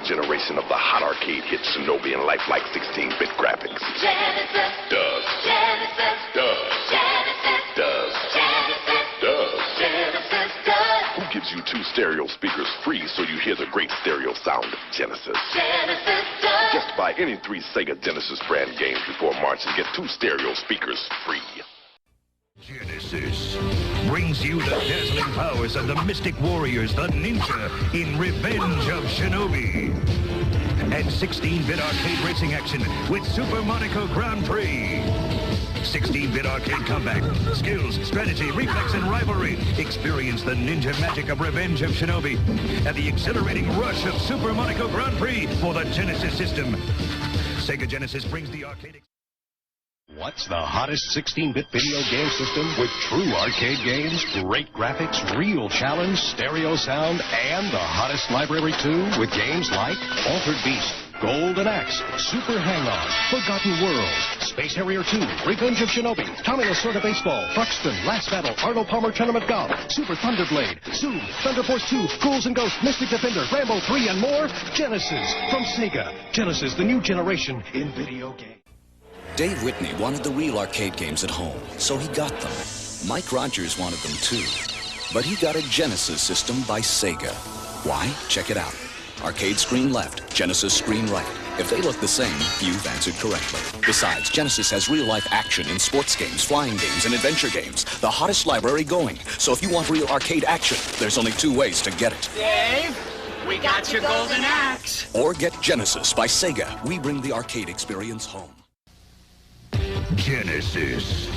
Generation of the hot arcade hit Shinobi and lifelike 16-bit graphics. Genesis does. Genesis Does. Genesis Does. Genesis Does. Genesis does. Who gives you 2 stereo speakers free so you hear the great stereo sound of Genesis? Genesis does. Just buy any 3 Sega Genesis brand games before March and get 2 stereo speakers free. Genesis brings you the dazzling powers of the Mystic Warriors, the Ninja, in Revenge of Shinobi. And 16-bit arcade racing action with Super Monaco Grand Prix. 16-bit arcade combat, skills, strategy, reflex, and rivalry. Experience the ninja magic of Revenge of Shinobi and the exhilarating rush of Super Monaco Grand Prix for the Genesis system. Sega Genesis brings the arcade... What's the hottest 16-bit video game system with true arcade games, great graphics, real challenge, stereo sound, and the hottest library too with games like Altered Beast, Golden Axe, Super Hang-On, Forgotten Worlds, Space Harrier 2, Revenge of Shinobi, Tommy Lasorda Baseball, Truxton, Last Battle, Arnold Palmer Tournament Golf, Super Thunderblade, Zoom, Thunder Force 2, Ghouls and Ghosts, Mystic Defender, Rambo 3, and more. Genesis from Sega. Genesis, the new generation in video games. Dave Whitney wanted the real arcade games at home, so he got them. Mike Rogers wanted them too, but he got a Genesis system by Sega. Why? Check it out. Arcade screen left, Genesis screen right. If they look the same, you've answered correctly. Besides, Genesis has real-life action in sports games, flying games, and adventure games. The hottest library going. So if you want real arcade action, there's only 2 ways to get it. Dave, we got your Golden Axe. Or get Genesis by Sega. We bring the arcade experience home. Genesis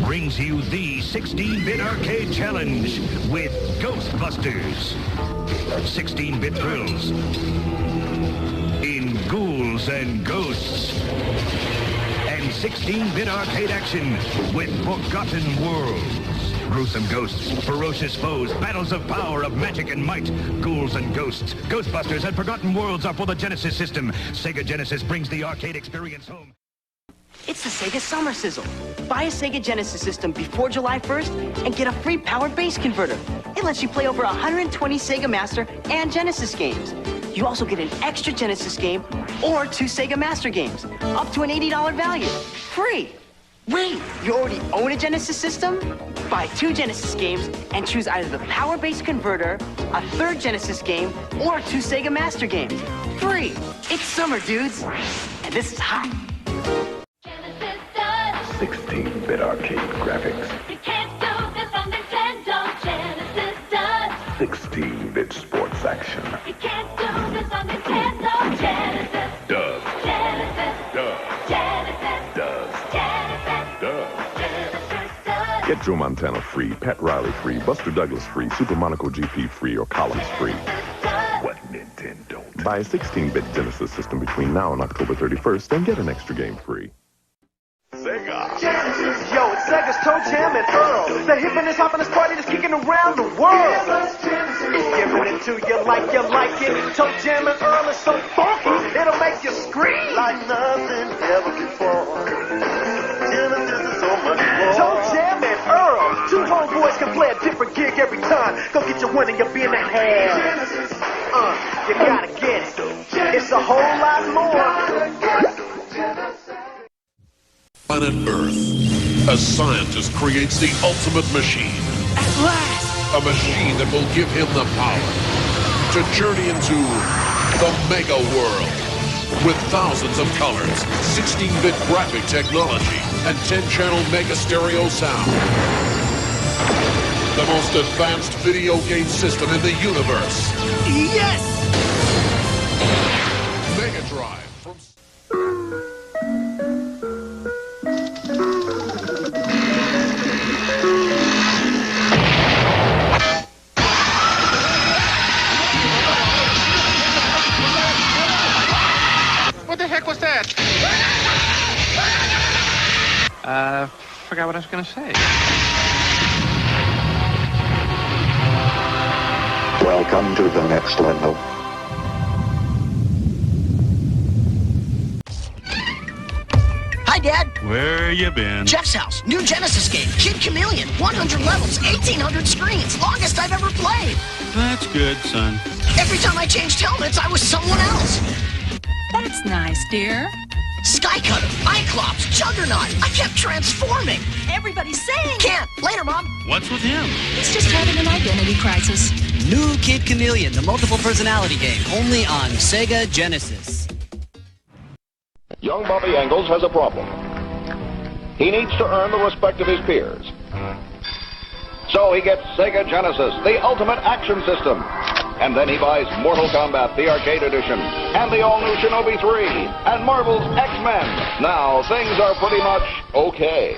brings you the 16-bit arcade challenge with Ghostbusters. 16-bit thrills in Ghouls and Ghosts. And 16-bit arcade action with Forgotten Worlds. Gruesome ghosts, ferocious foes, battles of power, of magic and might. Ghouls and Ghosts, Ghostbusters, and Forgotten Worlds are for the Genesis system. Sega Genesis brings the arcade experience home. It's the Sega Summer Sizzle. Buy a Sega Genesis system before July 1st and get a free powered base converter. It lets you play over 120 Sega Master and Genesis games. You also get an extra Genesis game or 2 Sega Master games, up to an $80 value, free. Wait, you already own a Genesis system? Buy 2 Genesis games and choose either the power base converter, a 3rd Genesis game, or 2 Sega Master games, free. It's summer, dudes, and this is hot. 16-bit arcade graphics. You can't do this on Nintendo. Genesis does. 16-bit sports action. You can't do this on Nintendo. Genesis Does. Genesis Does. Genesis Does. Genesis Does. Genesis does. Get Joe Montana free, Pat Riley free, Buster Douglas free, Super Monaco GP free, or Collins free. What Nintendo? Buy a 16-bit Genesis system between now and October 31st and get an extra game free. Sega. Genesis, yo, it's Sega's Toe Jam and Earl. The hippiness, hoppiness party that's kicking around the world. It's giving it to you like it. Toe Jam and Earl is so funky, it'll make you scream like nothing ever before. Genesis is so much more. Toe Jam and Earl, 2 homeboys can play a different gig every time. Go get your one and you'll be in the hand. You gotta get it. It's a whole lot more. Planet Earth, a scientist creates the ultimate machine. At last! A machine that will give him the power to journey into the mega world. With thousands of colors, 16-bit graphic technology, and 10-channel mega stereo sound. The most advanced video game system in the universe. Yes! Mega Drive from... What the heck was that? Forgot what I was gonna say. Welcome to the next level. Hi, Dad. Where you been? Jeff's house. New Genesis game. Kid Chameleon. 100 levels. 1,800 screens. Longest I've ever played. That's good, son. Every time I changed helmets, I was someone else. That's nice, dear. Skycutter, Cyclops, Juggernaut. I kept transforming. Everybody's saying. Can't. Later, Mom. What's with him? He's just having an identity crisis. New Kid Chameleon, the multiple personality game, only on Sega Genesis. Young Bobby Engels has a problem. He needs to earn the respect of his peers. So he gets Sega Genesis, the ultimate action system. And then he buys Mortal Kombat, the arcade edition, and the all-new Shinobi 3, and Marvel's X-Men. Now, things are pretty much okay.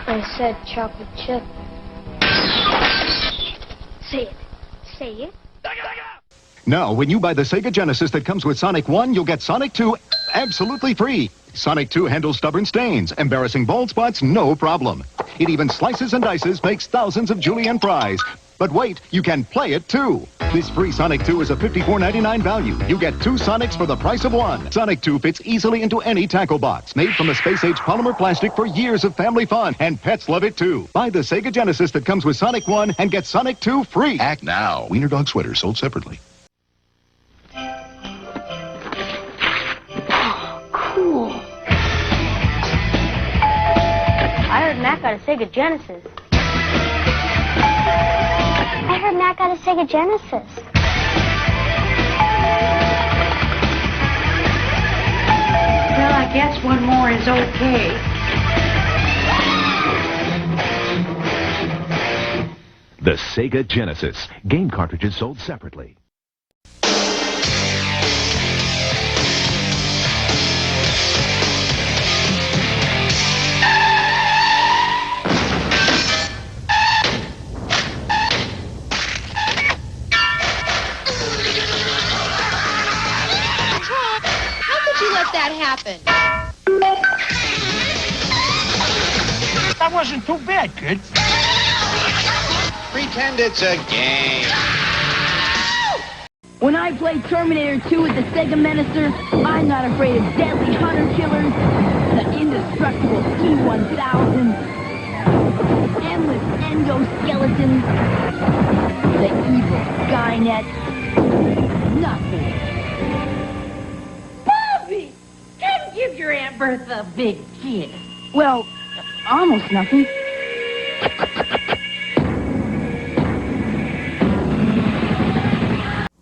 I said chocolate chip. Say it. Say it. Now, when you buy the Sega Genesis that comes with Sonic 1, you'll get Sonic 2 absolutely free. Sonic 2 handles stubborn stains, embarrassing bald spots, no problem. It even slices and dices, makes thousands of julienne fries. But wait, you can play it too. This free Sonic 2 is a $54.99 value. You get 2 Sonics for the price of 1. Sonic 2 fits easily into any tackle box. Made from a space-age polymer plastic for years of family fun, and pets love it too. Buy the Sega Genesis that comes with Sonic 1 and get Sonic 2 free. Act now. Wiener Dog sweater sold separately. Cool. I heard Mac got a Sega Genesis. I heard Mac got a Sega Genesis. Well, I guess one more is okay. The Sega Genesis. Game cartridges sold separately. That happen. That wasn't too bad, kid. Pretend it's a game. When I play Terminator 2 with the Sega Menacer, I'm not afraid of deadly hunter killers, the indestructible T-1000, endless endoskeletons, the evil Skynet. Nothing. Give your Aunt Bertha a big kiss. Well, almost nothing.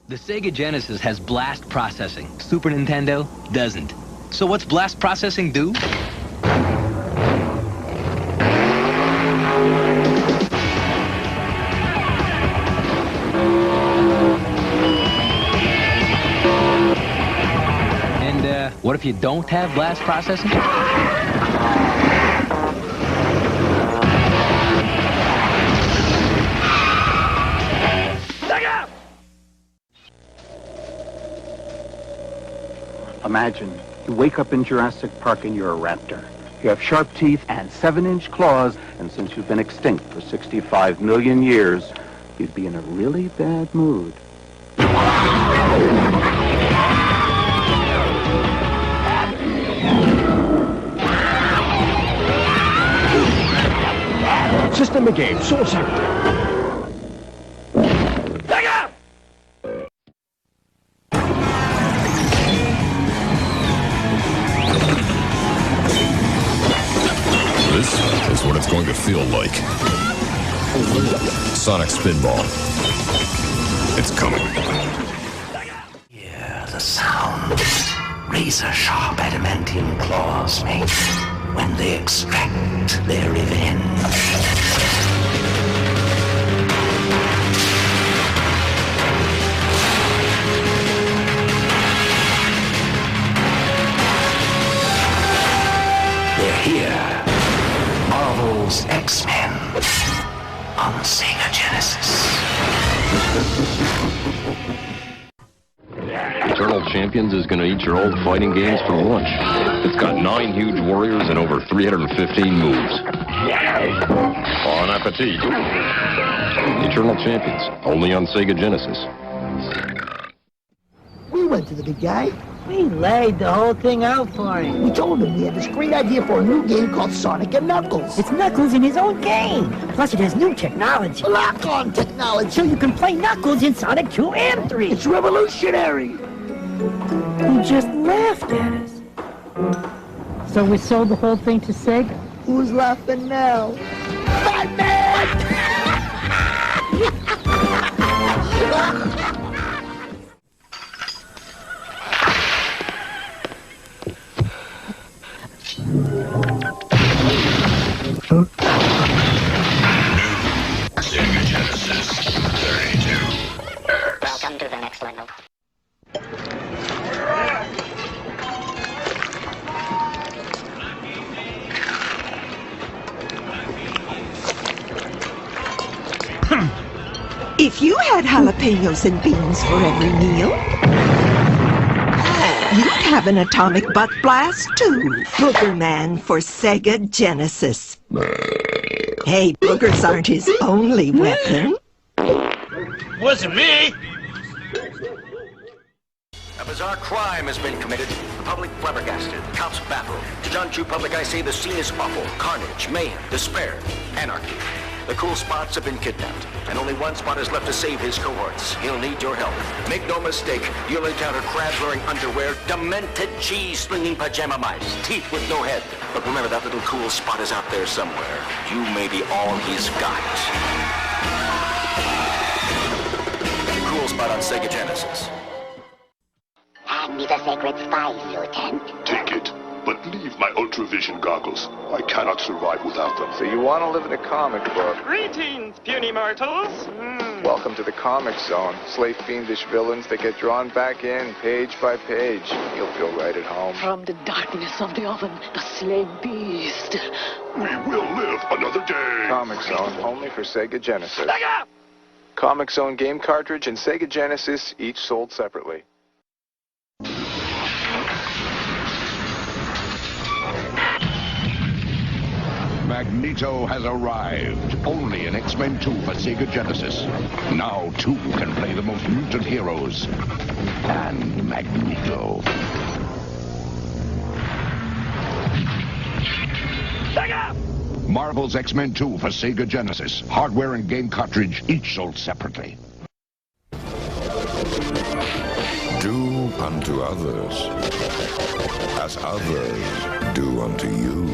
The Sega Genesis has blast processing. Super Nintendo doesn't. So what's blast processing do? What if you don't have blast processing? Imagine you wake up in Jurassic Park and you're a raptor. You have sharp teeth and 7-inch claws, and since you've been extinct for 65 million years, you'd be in a really bad mood. System of game, sold separately. This is what it's going to feel like. Sonic Spinball. It's coming. Hear the sound. Razor-sharp adamantium claws make when they expect their revenge. They're here. Marvel's X-Men on Sega Genesis. Eternal Champions is going to eat your old fighting games for lunch. It's got 9 huge warriors and over 315 moves. Bon appetit. Eternal Champions, only on Sega Genesis. We went to the big guy. We laid the whole thing out for him. We told him we had this great idea for a new game called Sonic and Knuckles. It's Knuckles in his own game. Plus it has new technology. Lock-on technology. So you can play Knuckles in Sonic 2 and 3. It's revolutionary. He just laughed at us. So we sold the whole thing to Sega? Who's laughing now? Batman! Sega Genesis 32. Welcome to the next level. If you had jalapenos and beans for every meal, you'd have an atomic butt blast too. Booger Man for Sega Genesis. Hey, boogers aren't his only weapon. Wasn't me! A bizarre crime has been committed. The public flabbergasted. Cops baffled. To John True Public, I say the scene is awful. Carnage, mayhem, despair, anarchy. The cool spots have been kidnapped, and only one spot is left to save his cohorts. He'll need your help. Make no mistake, you'll encounter crabs wearing underwear, demented cheese-slinging pajama mice, teeth with no head. But remember, that little cool spot is out there somewhere. You may be all he's got. Cool spot on Sega Genesis. Hand me the sacred spice, Lieutenant. Take it, but leave my ultravision goggles. I cannot survive without them. So you want to live in a comic book? Greetings, puny mortals. Welcome to the Comic Zone. Slay fiendish villains that get drawn back in, page by page. You'll feel right at home. From the darkness of the oven, the slain beast. We will live another day. Comic Zone, only for Sega Genesis. Comic Zone game cartridge and Sega Genesis, each sold separately. Magneto has arrived. Only in X-Men 2 for Sega Genesis. Now 2 can play the most mutant heroes. And Magneto. Marvel's X-Men 2 for Sega Genesis. Hardware and game cartridge each sold separately. Do unto others as others do unto you.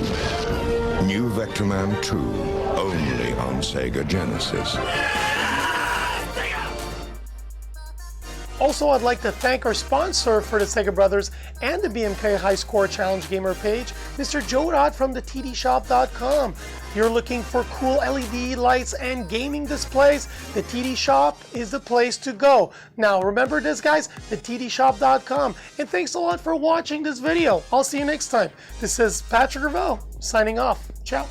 New Vectorman 2, only on Sega Genesis. Also, I'd like to thank our sponsor for the Sega Brothers and the BMK High Score Challenge Gamer page, Mr. Joe Rod from the TDShop.com. You're looking for cool LED lights and gaming displays, the TD Shop is the place to go. Now, remember this, guys, the TDShop.com. And thanks a lot for watching this video. I'll see you next time. This is Patrick Gravel signing off. Ciao.